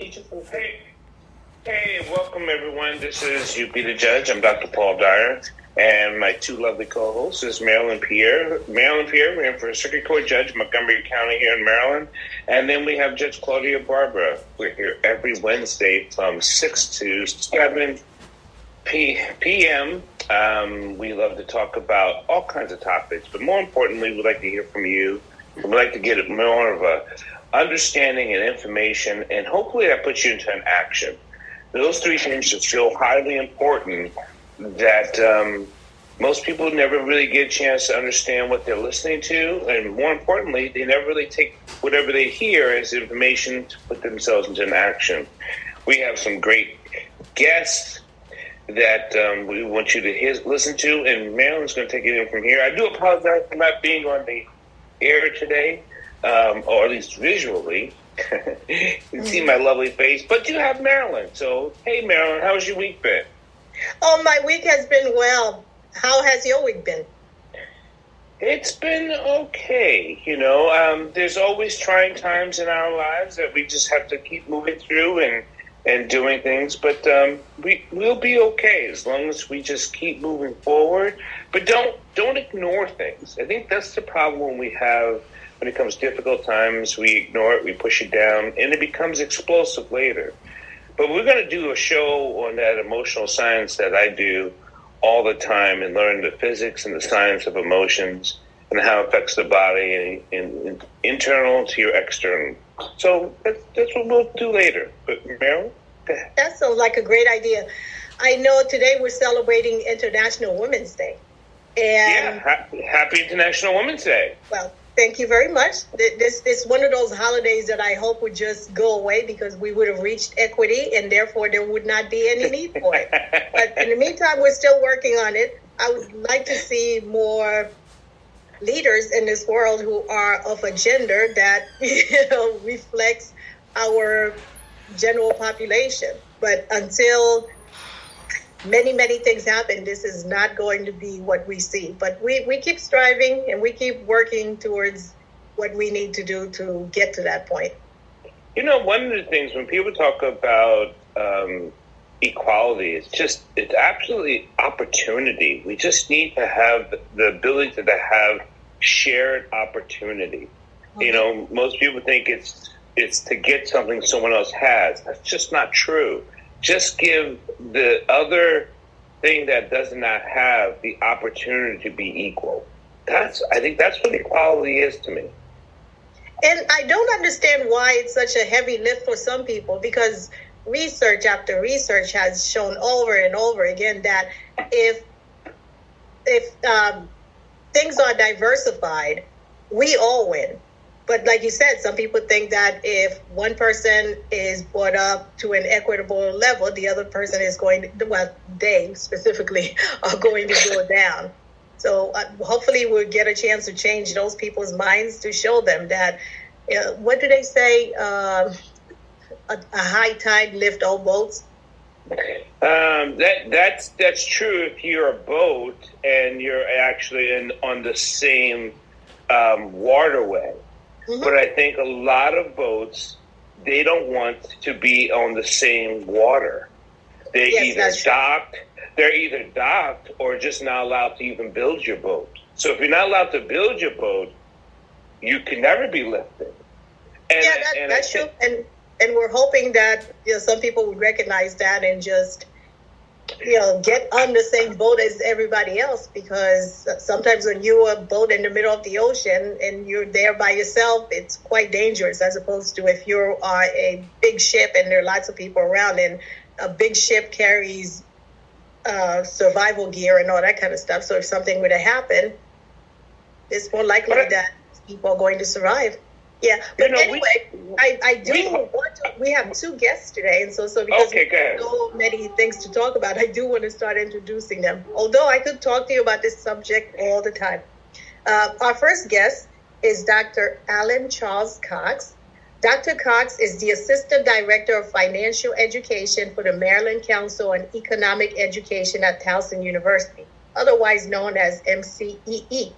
Hey, hey, welcome everyone. This is You Be the Judge. I'm Dr. Paul Dyer, and my two lovely co-hosts is Marylin Pierre. Marylin Pierre, we're in for a circuit court judge in Montgomery County here in Maryland. And then we have Judge Claudia Barbara. We're here every Wednesday from 6 to 7 p.m. We love to talk about all kinds of topics, but more importantly, we'd like to hear from you. We'd like to get more of a understanding and information, and hopefully that puts you into an action. Those three things just feel highly important that most people never really get a chance to understand what they're listening to, and more importantly, they never really take whatever they hear as information to put themselves into an action. We have some great guests that we want you to listen to, and Marylin's going to take it in from here. I do apologize for not being on the air today. Or at least visually, you can see my lovely face, but you have Marylin. So, hey, Marylin, how's your week been? Oh, my week has been well. How has your week been? It's been okay. There's always trying times in our lives that we just have to keep moving through and doing things, but we'll be okay as long as we just keep moving forward. But don't ignore things. I think that's the problem we have. When it comes to difficult times, we ignore it, we push it down, and it becomes explosive later. But we're going to do a show on that emotional science that I do all the time and learn the physics and the science of emotions and how it affects the body and internal to your external. So that's what we'll do later. But Meryl? That sounds like a great idea. I know today we're celebrating International Women's Day. And happy International Women's Day. Well, thank you very much. This is one of those holidays that I hope would just go away because we would have reached equity and therefore there would not be any need for it. But in the meantime, we're still working on it. I would like to see more leaders in this world who are of a gender that reflects our general population. But until many things happen, this is not going to be what we see. But we keep striving and we keep working towards what we need to do to get to that point. One of the things when people talk about equality, it's absolutely opportunity. We just need to have the ability to have shared opportunity. Mm-hmm. Most people think it's to get something someone else has. That's just not true. Just give the other thing that does not have the opportunity to be equal. I think that's what equality is to me. And I don't understand why it's such a heavy lift for some people, because research after research has shown over and over again that if things are diversified, we all win. But like you said, some people think that if one person is brought up to an equitable level, the other person is they specifically are going to go down. So hopefully we'll get a chance to change those people's minds to show them that, what do they say? A high tide lift all boats. That's true if you're a boat and you're actually on the same waterway. Mm-hmm. But I think a lot of boats, they don't want to be on the same water. They're either docked or just not allowed to even build your boat. So if you're not allowed to build your boat, you can never be lifted. That's true. And we're hoping that some people would recognize that and just get on the same boat as everybody else, because sometimes when you're a boat in the middle of the ocean and you're there by yourself, it's quite dangerous, as opposed to if you are a big ship and there are lots of people around, and a big ship carries survival gear and all that kind of stuff. So if something were to happen, it's more likely that people are going to survive. Yeah, but we have two guests today, and so because we have so many things to talk about, I do want to start introducing them. Although I could talk to you about this subject all the time. Our first guest is Dr. Alan Charles Cox. Dr. Cox is the Assistant Director of Financial Education for the Maryland Council on Economic Education at Towson University, otherwise known as MCEE.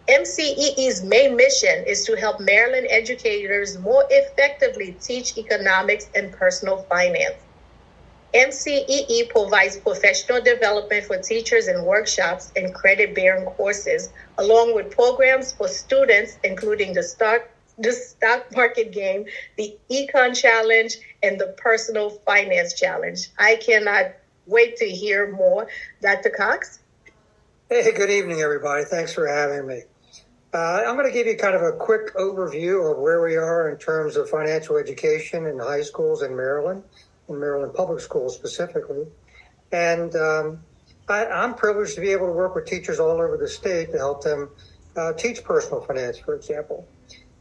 MCEE's main mission is to help Maryland educators more effectively teach economics and personal finance. MCEE provides professional development for teachers and workshops and credit-bearing courses, along with programs for students, including the stock market game, the Econ Challenge, and the Personal Finance Challenge. I cannot wait to hear more. Dr. Cox? Hey, good evening, everybody. Thanks for having me. I'm going to give you kind of a quick overview of where we are in terms of financial education in high schools in Maryland public schools specifically. And I'm privileged to be able to work with teachers all over the state to help them teach personal finance, for example.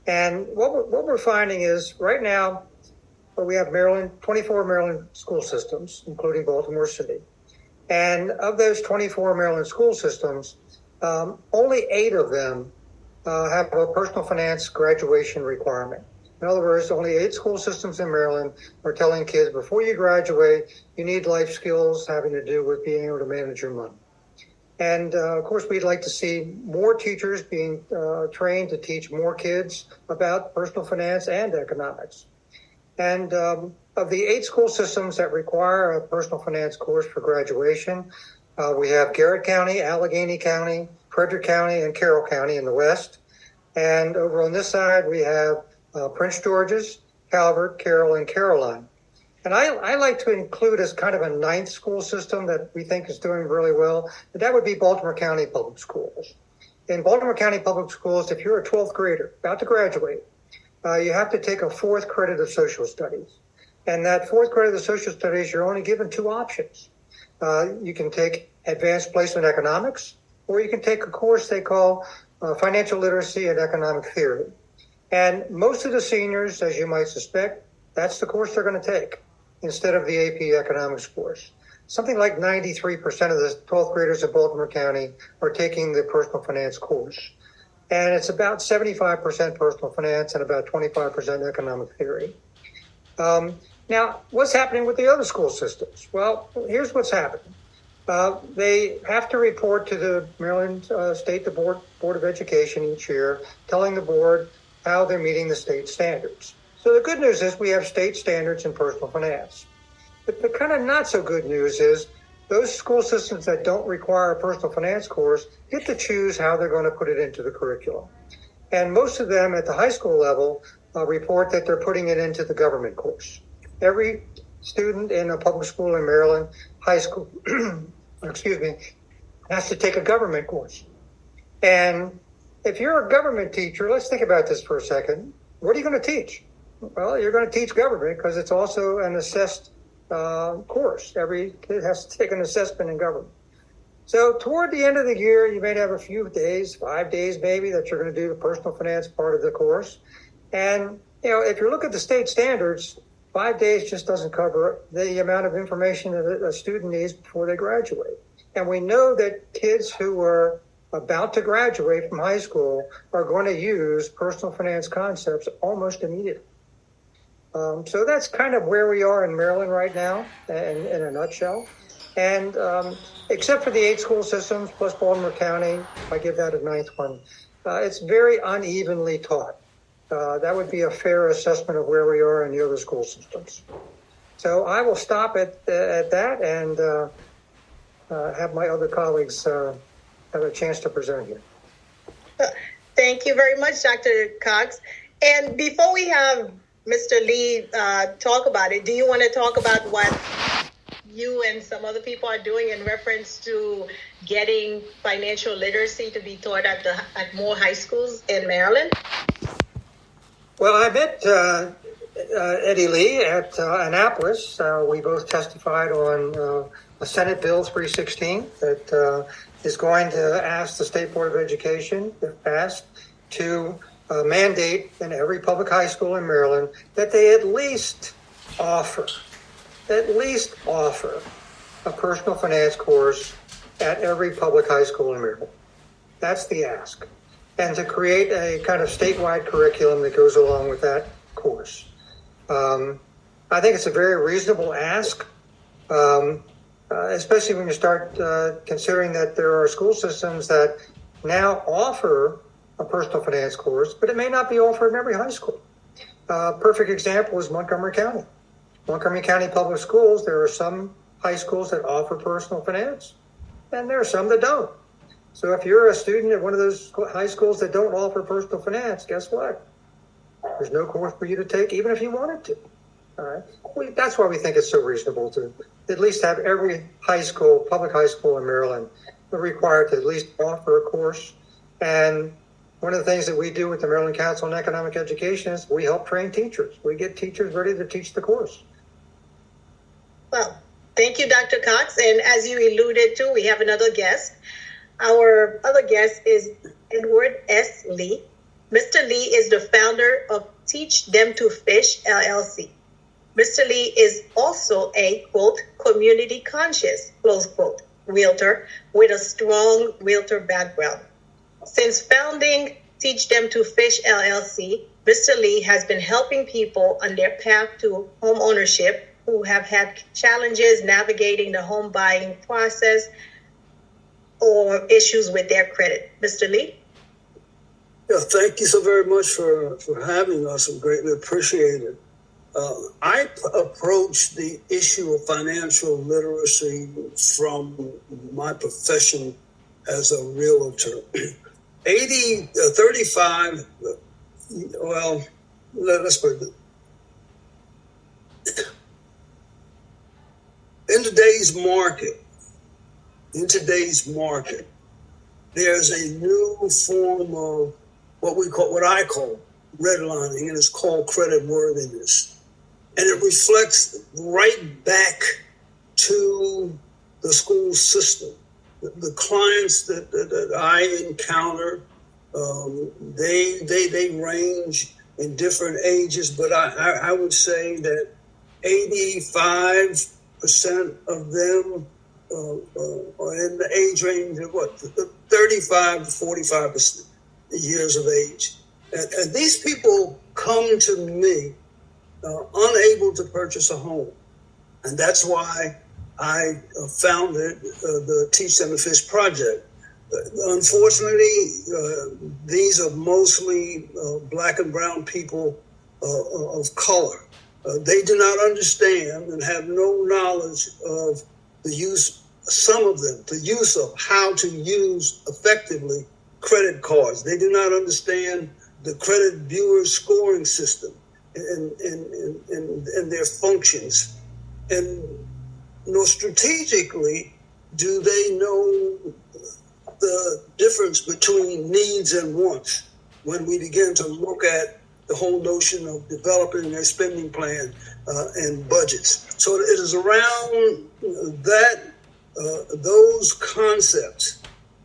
And what we're finding is right now, we have 24 Maryland school systems, including Baltimore City. And of those 24 Maryland school systems, only 8 of them have a personal finance graduation requirement. In other words, only 8 school systems in Maryland are telling kids before you graduate, you need life skills having to do with being able to manage your money. And of course, we'd like to see more teachers being trained to teach more kids about personal finance and economics. And of the 8 school systems that require a personal finance course for graduation, we have Garrett County, Allegheny County, Frederick County, and Carroll County in the west. And over on this side, we have Prince George's, Calvert, Carroll, and Caroline. And I like to include as kind of a 9th school system that we think is doing really well, and that would be Baltimore County Public Schools. In Baltimore County Public Schools, if you're a 12th grader about to graduate, you have to take a 4th credit of social studies. And that 4th credit of social studies, you're only given 2 options. You can take advanced placement economics, or you can take a course they call financial literacy and economic theory. And most of the seniors, as you might suspect, that's the course they're going to take instead of the AP economics course. Something like 93% of the 12th graders in Baltimore County are taking the personal finance course. And it's about 75% personal finance and about 25% economic theory. Now, what's happening with the other school systems? Well, here's what's happening. They have to report to the Maryland State Board of Education each year, telling the board how they're meeting the state standards. So the good news is we have state standards in personal finance. But the kind of not so good news is those school systems that don't require a personal finance course get to choose how they're going to put it into the curriculum. And most of them at the high school level report that they're putting it into the government course. Every student in a public school in Maryland, high school, has to take a government course. And if you're a government teacher, let's think about this for a second. What are you going to teach? Well, you're going to teach government because it's also an assessed course. Every kid has to take an assessment in government. So toward the end of the year, you may have a few days, 5 days maybe, that you're going to do the personal finance part of the course. And, if you look at the state standards, 5 days just doesn't cover the amount of information that a student needs before they graduate. And we know that kids who are about to graduate from high school are going to use personal finance concepts almost immediately. So that's kind of where we are in Maryland right now, in a nutshell. And except for the 8 school systems plus Baltimore County, if I give that a 9th one, it's very unevenly taught. That would be a fair assessment of where we are in the other school systems. So I will stop at that and have my other colleagues have a chance to present here. Thank you very much, Dr. Cox. And before we have Mr. Lee talk about it, do you want to talk about what you and some other people are doing in reference to getting financial literacy to be taught at more high schools in Maryland? Well, I met Eddie Lee at Annapolis. We both testified on a Senate Bill 316 that is going to ask the State Board of Education, if passed, to mandate in every public high school in Maryland that they at least offer a personal finance course at every public high school in Maryland. That's the ask. And to create a kind of statewide curriculum that goes along with that course. I think it's a very reasonable ask, especially when you start considering that there are school systems that now offer a personal finance course, but it may not be offered in every high school. Perfect example is Montgomery County. Montgomery County Public Schools, there are some high schools that offer personal finance, and there are some that don't. So if you're a student at one of those high schools that don't offer personal finance, guess what? There's no course for you to take, even if you wanted to. All right. That's why we think it's so reasonable to at least have every high school, public high school in Maryland, required to at least offer a course. And one of the things that we do with the Maryland Council on Economic Education is we help train teachers. We get teachers ready to teach the course. Well, thank you, Dr. Cox. And as you alluded to, we have another guest. Our other guest is Edward S. Lee. Mr. Lee is the founder of Teach Them to Fish, LLC. Mr. Lee is also a, quote, community conscious, close quote, realtor with a strong realtor background. Since founding Teach Them to Fish, LLC, Mr. Lee has been helping people on their path to home ownership who have had challenges navigating the home buying process or issues with their credit. Mr. Lee? Yeah, thank you so very much for having us. I greatly appreciate it. I approach the issue of financial literacy from my profession as a realtor. 35, well, let's put it. In today's market, there's a new form of what I call redlining, and it's called credit worthiness. And it reflects right back to the school system. The clients that I encounter, they range in different ages, but I would say that 85% of them are in the age range of 35 to 45% years of age. And these people come to me unable to purchase a home. And that's why I founded the Teach Them to Fish project. Unfortunately, these are mostly black and brown people of color. They do not understand and have no knowledge of the use, some of them, the use of how to use effectively credit cards. They do not understand the credit bureau scoring system and their functions. And nor strategically do they know the difference between needs and wants when we begin to look at the whole notion of developing their spending plan and budgets. So it is around that those concepts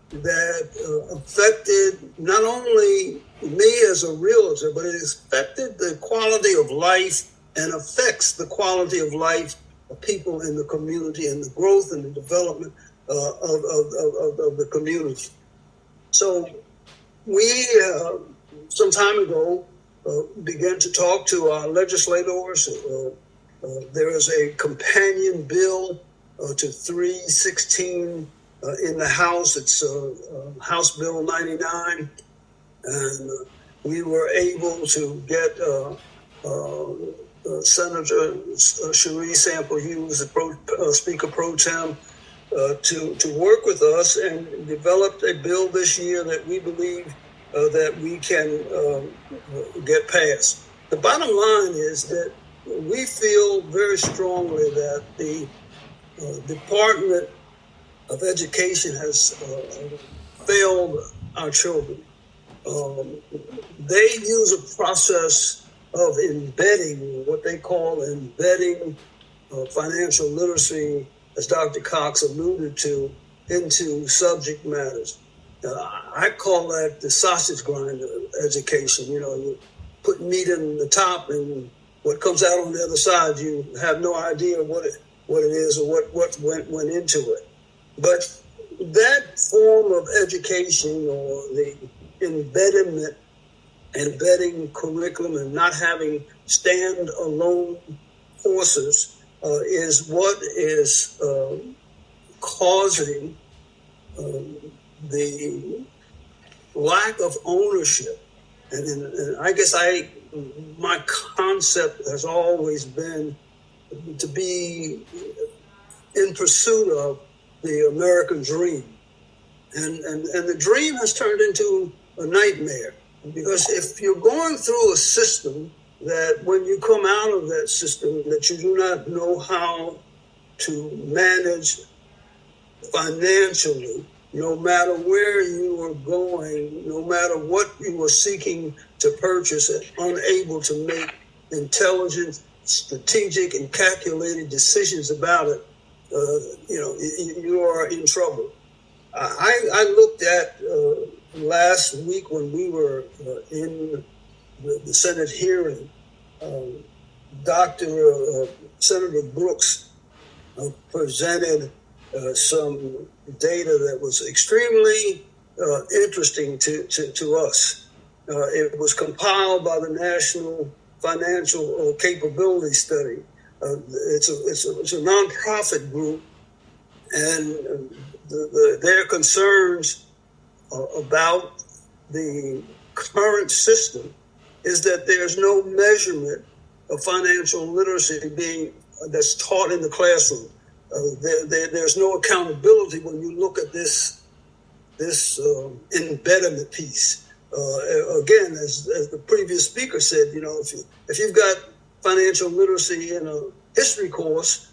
that affected not only me as a realtor, but it affected the quality of life and affects the quality of life of people in the community and the growth and the development of the community. So we, some time ago, began to talk to our legislators. There is a companion bill to 316 in the House. It's House Bill 99. And we were able to get Senator Cherie Sample Hughes, the Speaker Pro Tem, to work with us and developed a bill this year that we believe that we can get passed. The bottom line is that we feel very strongly that the Department of Education has failed our children. They use a process of embedding, what they call embedding financial literacy, as Dr. Cox alluded to, into subject matters. I call that the sausage grinder education. You know, you put meat in the top, and what comes out on the other side, you have no idea what it is or what went into it. But that form of education, or the embedding curriculum and not having stand-alone courses, is what is causing the lack of ownership. And I guess my concept has always been to be in pursuit of the American dream. And the dream has turned into a nightmare. Because if you're going through a system that when you come out of that system that you do not know how to manage financially, no matter where you are going, no matter what you are seeking to purchase, and unable to make intelligent, strategic, and calculated decisions about it, you are in trouble. I looked at last week when we were in the Senate hearing, Senator Brooks presented some data that was extremely interesting to us. It was compiled by the National Financial Capability Study. It's a nonprofit group, and their concerns about the current system is that there's no measurement of financial literacy that's taught in the classroom. There's no accountability when you look at this embedment piece. Again, as the previous speaker said, if you've got financial literacy in a history course,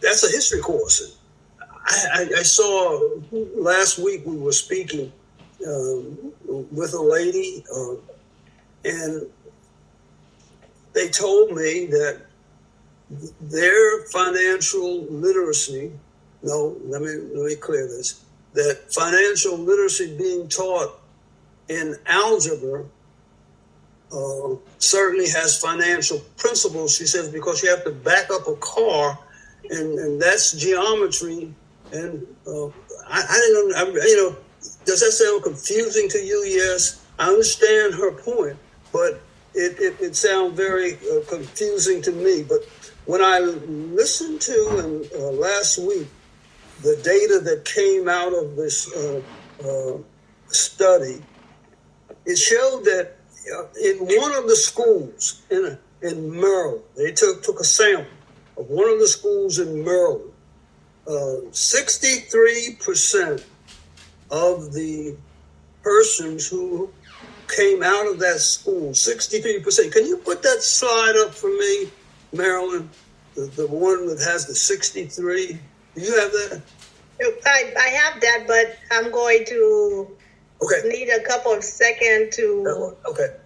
that's a history course. I saw last week we were speaking with a lady, and they told me that their financial literacy, let me clear this, that financial literacy being taught in algebra certainly has financial principles, she says, because you have to back up a car, and that's geometry. And I didn't, does that sound confusing to you? Yes, I understand her point, but it sounds very confusing to me. But when I listened to last week the data that came out of this study, it showed that in one of the schools in Maryland, they took a sample of one of the schools in Maryland. 63% of the persons who came out of that school, 63%. Can you put that slide up for me, Marylin? The one that has the 63. Do you have that? I have that, but I'm going to need a couple of seconds to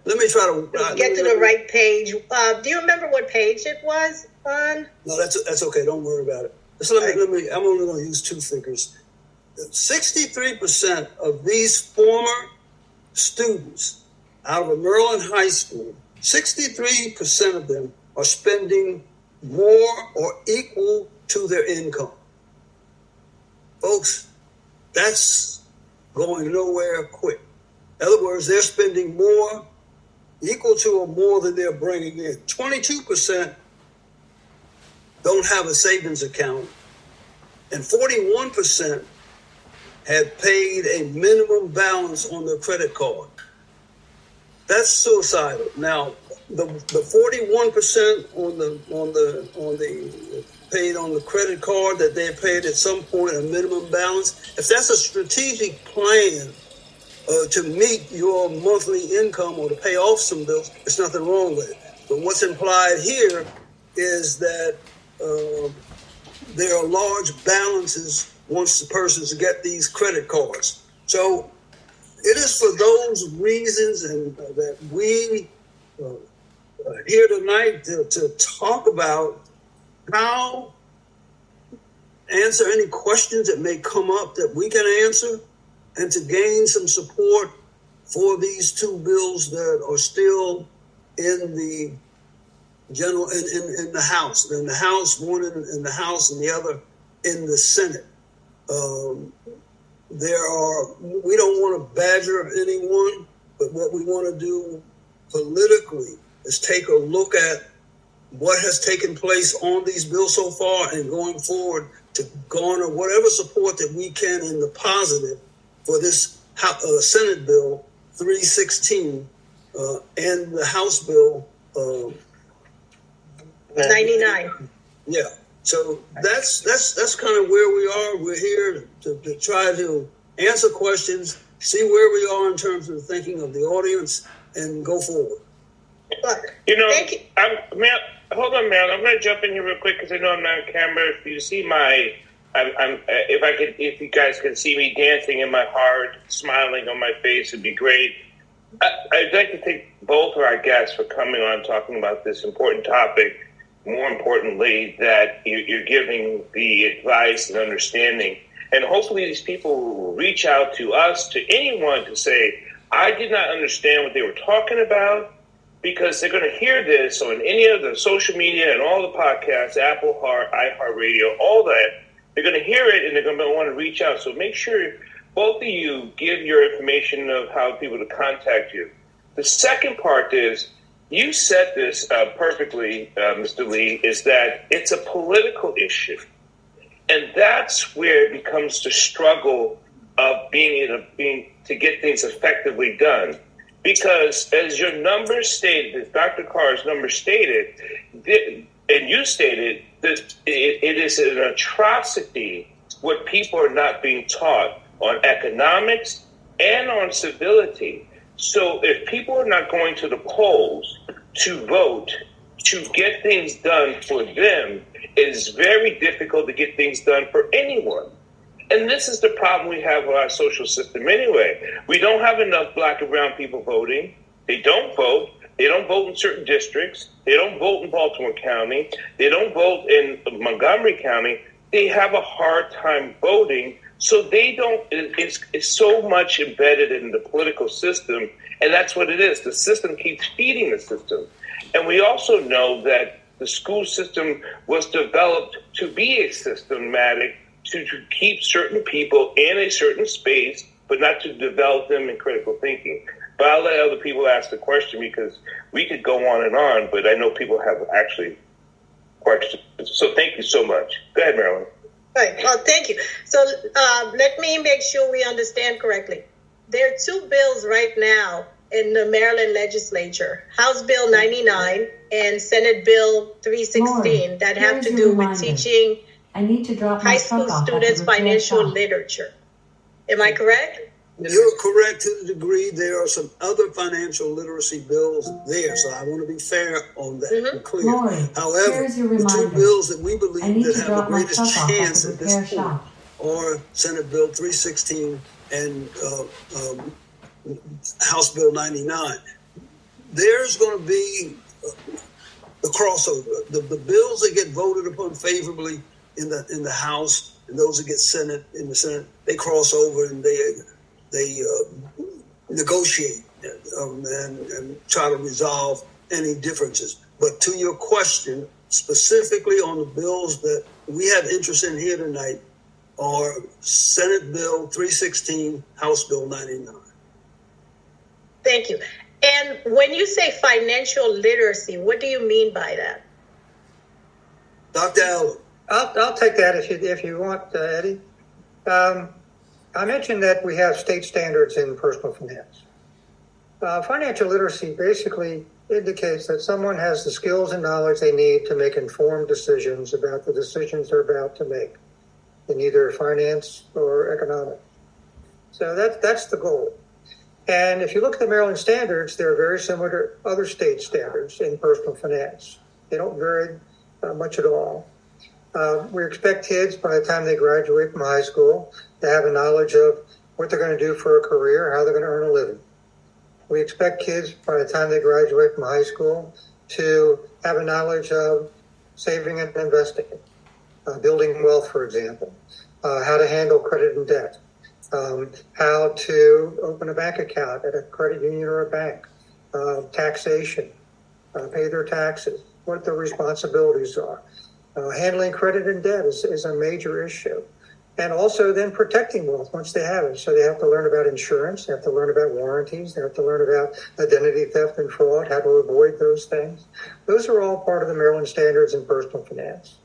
Let me try to get to the right page. Do you remember what page it was on? No, that's okay. Don't worry about it. So let me. I'm only going to use two figures. 63% of these former students out of a Maryland high school, 63% of them are spending more or equal to their income. Folks, that's going nowhere quick. In other words, they're spending more, equal to or more than they're bringing in. 22% don't have a savings account, and 41% have paid a minimum balance on their credit card. That's suicidal. Now, the 41% on the paid on the credit card that they paid at some point a minimum balance, if that's a strategic plan to meet your monthly income or to pay off some bills, there's nothing wrong with it. But what's implied here is that there are large balances once the persons get these credit cards. So it is for those reasons and that we here tonight to talk about how answer any questions that may come up that we can answer, and to gain some support for these two bills that are still in the general in the House. In the House, one in the House and the other in the Senate. We don't want to badger anyone, but what we want to do politically is take a look at what has taken place on these bills so far and going forward to garner whatever support that we can in the positive for this Senate Bill 316 and the House Bill 99. Yeah. So that's kind of where we are. We're here to try to answer questions, see where we are in terms of thinking of the audience, and go forward. You know, hold on, man. I'm going to jump in here real quick because I know I'm not on camera. If you see if you guys can see me dancing in my heart, smiling on my face, it'd be great. I'd like to thank both of our guests for coming on, talking about this important topic. More importantly, that you're giving the advice and understanding. And hopefully these people will reach out to us, to anyone, to say, I did not understand what they were talking about, because they're going to hear this on any of the social media and all the podcasts, Apple, iHeartRadio, all that. They're going to hear it and they're going to want to reach out. So make sure both of you give your information of how people to contact you. The second part is, you said this perfectly, Mr. Lee, is that it's a political issue. And that's where it becomes the struggle of being to get things effectively done. Because as your numbers stated, as Dr. Carr's numbers stated, and you stated, that it is an atrocity what people are not being taught on economics and on civility. So if people are not going to the polls to vote, to get things done for them, it is very difficult to get things done for anyone. And this is the problem we have with our social system anyway. We don't have enough black and brown people voting. They don't vote. They don't vote in certain districts. They don't vote in Baltimore County. They don't vote in Montgomery County. They have a hard time voting. So they don't, it's so much embedded in the political system. And that's what it is. The system keeps feeding the system. And we also know that the school system was developed to be a systematic, to keep certain people in a certain space, but not to develop them in critical thinking. But I'll let other people ask the question, because we could go on, but I know people have actually questions. So thank you so much. Go ahead, Marylin. Right. Well, thank you. So let me make sure we understand correctly. There are two bills right now in the Maryland legislature, House Bill 99 and Senate Bill 316, Lord, that have to do with teaching I need to drop my high school truck off students at the repair financial shop. literature. Am I correct? You're correct to the degree. There are some other financial literacy bills there, so I want to be fair on that and clear. Lord, However, here's your the two reminder. bills that we I believe need that to have the drop my greatest truck off at chance the at this repair point shop. are Senate Bill 316 and House Bill 99. There's going to be the crossover. The bills that get voted upon favorably in the House and those that get in the Senate, they cross over and they negotiate and try to resolve any differences. But to your question, specifically on the bills that we have interest in here tonight, are Senate Bill 316, House Bill 99. Thank you. And when you say financial literacy, what do you mean by that? Dr. Allen. I'll take that if you want, Eddie. I mentioned that we have state standards in personal finance. Financial literacy basically indicates that someone has the skills and knowledge they need to make informed decisions about the decisions they're about to make in either finance or economics. So that's the goal. And if you look at the Maryland standards, they're very similar to other state standards in personal finance. They don't vary much at all. We expect kids, by the time they graduate from high school, to have a knowledge of what they're going to do for a career, how they're going to earn a living. We expect kids, by the time they graduate from high school, to have a knowledge of saving and investing, building wealth, for example, how to handle credit and debt, how to open a bank account at a credit union or a bank, taxation, pay their taxes, what their responsibilities are. Handling credit and debt is a major issue. And also then protecting wealth once they have it. So they have to learn about insurance, they have to learn about warranties, they have to learn about identity theft and fraud, how to avoid those things. Those are all part of the Maryland standards in personal finance.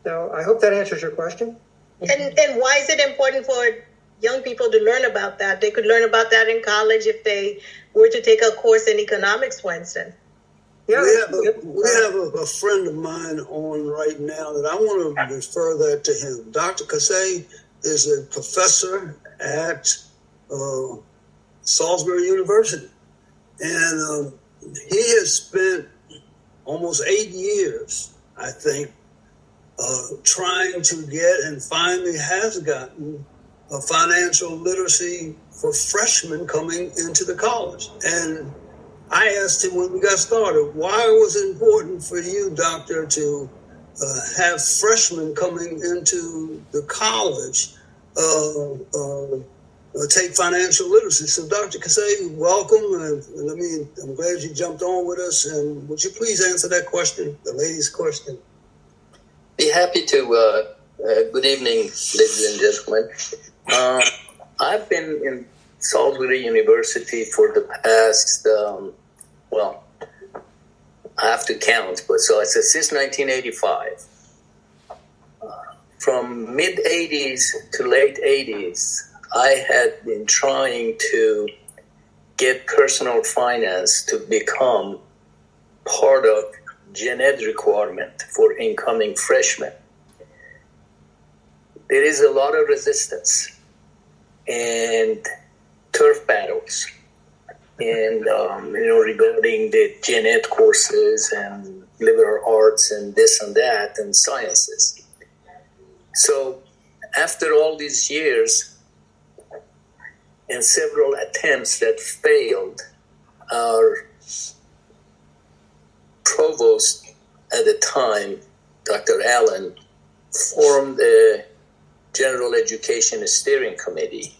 So I hope that answers your question. And why is it important for young people to learn about that. They could learn about that in college if they were to take a course in economics, for instance. Yeah, we have a friend of mine on right now that I want to refer that to him. Dr. Kasey is a professor at Salisbury University. And he has spent almost 8 years, I think, trying to get and finally has gotten a financial literacy for freshmen coming into the college. And I asked him when we got started, why was it important for you, doctor, to have freshmen coming into the college take financial literacy? So, Dr. Kasey, welcome. I'm glad you jumped on with us. And would you please answer that question, the lady's question? Be happy to. Good evening, ladies and gentlemen. I've been in Salisbury University for the past, I have to count, but so it's since 1985. From mid-'80s to late '80s, I had been trying to get personal finance to become part of gen ed requirement for incoming freshmen. There is a lot of resistance and turf battles, and regarding the gen ed courses and liberal arts and this and that and sciences. So after all these years and several attempts that failed, our provost at the time, Dr. Allen, formed a General Education Steering Committee,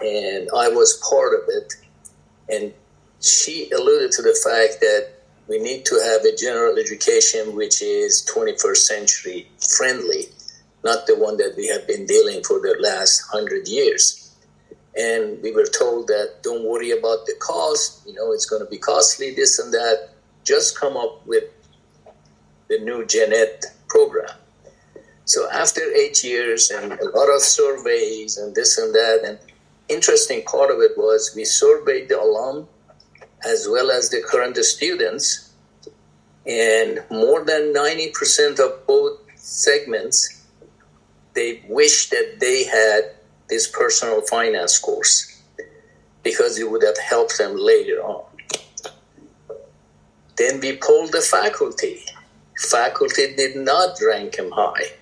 and I was part of it. And she alluded to the fact that we need to have a general education which is 21st century friendly, not the one that we have been dealing for the last 100 years. And we were told that don't worry about the cost, it's going to be costly, this and that. Just come up with the new gen ed program. So after 8 years and a lot of surveys and this and that, and interesting part of it was we surveyed the alum as well as the current students, and more than 90% of both segments, they wish that they had this personal finance course because it would have helped them later on. Then we polled the faculty. Faculty did not rank them high.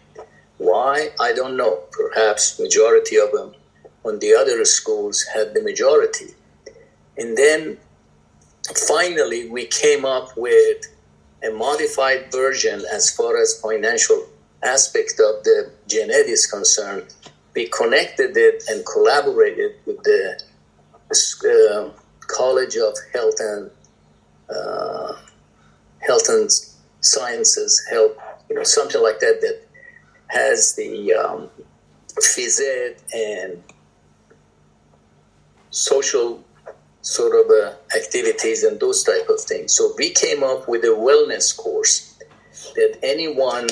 Why? I don't know. Perhaps majority of them on the other schools had the majority. And then finally we came up with a modified version as far as financial aspect of the gen ed is concerned. We connected it and collaborated with the College of Health and Sciences, something like that, that has the phys ed and social sort of activities and those type of things. So we came up with a wellness course that anyone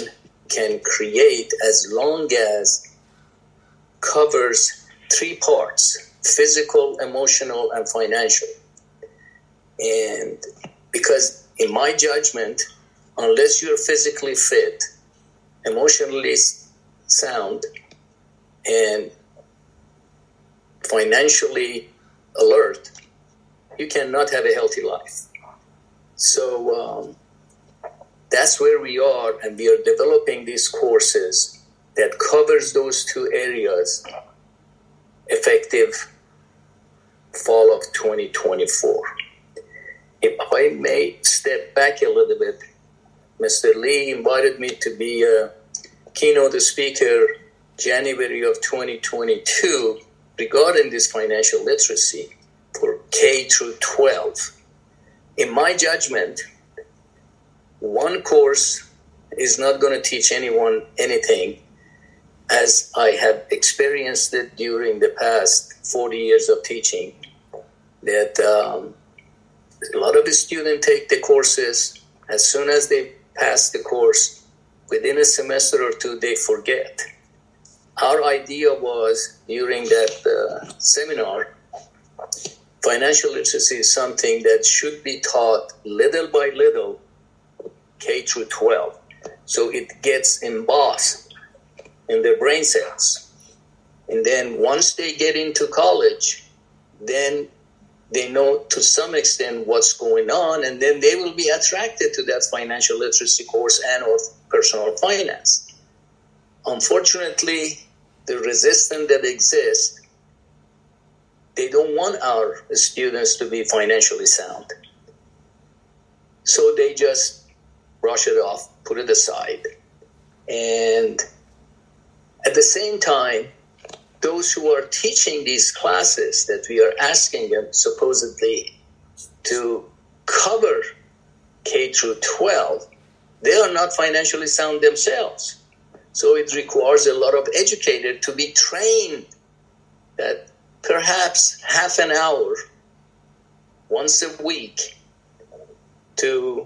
can create as long as covers 3 parts: physical, emotional, and financial. And because in my judgment, unless you're physically fit, emotionally sound, and financially alert, you cannot have a healthy life. So that's where we are, and we are developing these courses that covers those 2 areas effective fall of 2024. If I may step back a little bit, Mr. Lee invited me to be a keynote speaker January of 2022 regarding this financial literacy for K through 12. In my judgment, one course is not going to teach anyone anything, as I have experienced it during the past 40 years of teaching, that a lot of the students take the courses. As soon as they pass the course, within a semester or 2, they forget. our idea was during that seminar, financial literacy is something that should be taught little by little, K through 12. So it gets embossed in their brain cells. And then once they get into college, then they know to some extent what's going on, and then they will be attracted to that financial literacy course and or personal finance. Unfortunately, the resistance that exists, they don't want our students to be financially sound. So they just brush it off, put it aside. And at the same time, those who are teaching these classes that we are asking them supposedly to cover K through 12, they are not financially sound themselves. So it requires a lot of educators to be trained that perhaps half an hour once a week to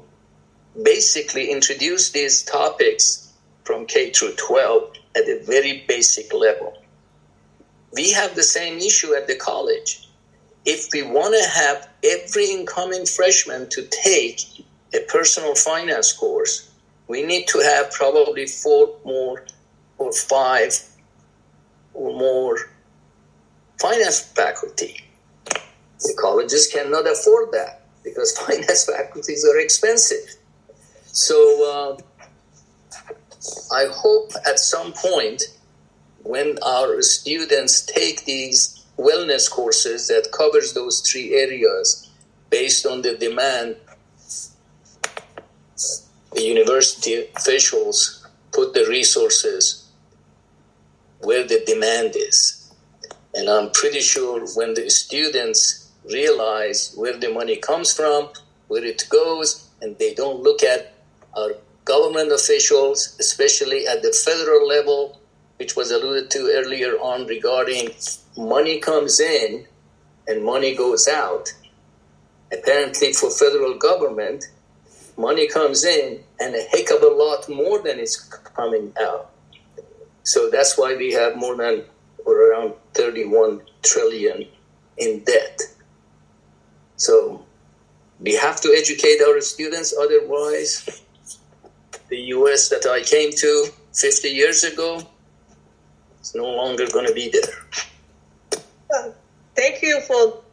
basically introduce these topics from K through 12 at a very basic level. We have the same issue at the college. If we want to have every incoming freshman to take a personal finance course, we need to have probably 4 more or 5 or more finance faculty. The colleges cannot afford that because finance faculties are expensive. So I hope at some point when our students take these wellness courses that covers those 3 areas based on the demand, the university officials put the resources where the demand is. And I'm pretty sure when the students realize where the money comes from, where it goes, and they don't look at our government officials, especially at the federal level, which was alluded to earlier on regarding money comes in and money goes out. Apparently for federal government, money comes in and a heck of a lot more than is coming out. So that's why we have more than or around 31 trillion in debt. So we have to educate our students, otherwise the US that I came to 50 years ago, it's no longer going to be there. Thank you for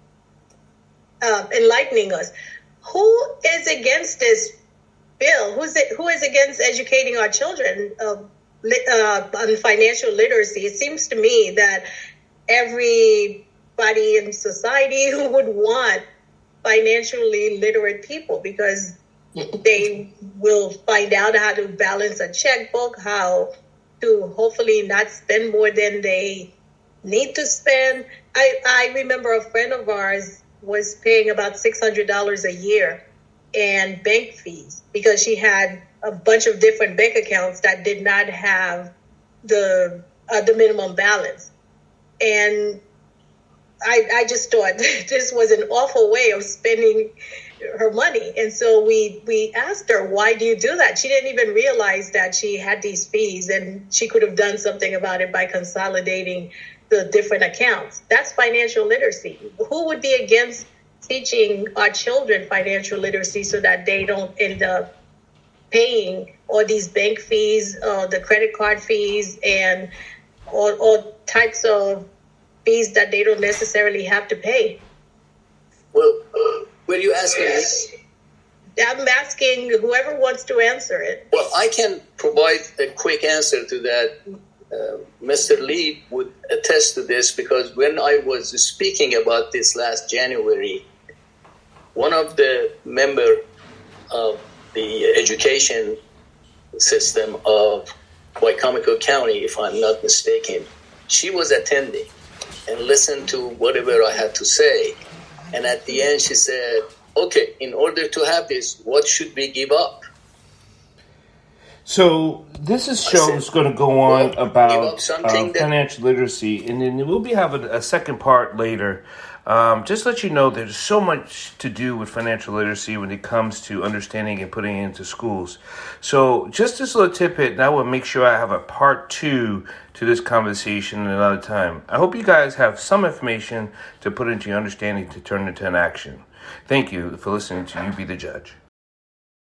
enlightening us. Who is against this bill? Who is against educating our children on financial literacy? It seems to me that everybody in society would want financially literate people because they will find out how to balance a checkbook, how to hopefully not spend more than they need to spend. I remember a friend of ours was paying about $600 a year in bank fees because she had a bunch of different bank accounts that did not have the minimum balance. And I just thought this was an awful way of spending her money. And so we asked her, why do you do that? She didn't even realize that she had these fees and she could have done something about it by consolidating the different accounts. That's financial literacy. Who would be against teaching our children financial literacy so that they don't end up paying all these bank fees, the credit card fees, and all types of fees that they don't necessarily have to pay? Well, were you asking me? I'm asking whoever wants to answer it. Well, I can provide a quick answer to that. Mr. Lee would attest to this because when I was speaking about this last January, one of the member of the education system of Wycomico County, if I'm not mistaken, she was attending and listened to whatever I had to say. And at the end, she said, okay, in order to have this, what should we give up? So this show is going to go on about financial literacy, and then we'll be having a second part later Just let you know there's so much to do with financial literacy when it comes to understanding and putting it into schools. So just this little tidbit, and I will make sure I have a part 2 to this conversation another time. I hope you guys have some information to put into your understanding to turn into an action. Thank you for listening to You Be the Judge.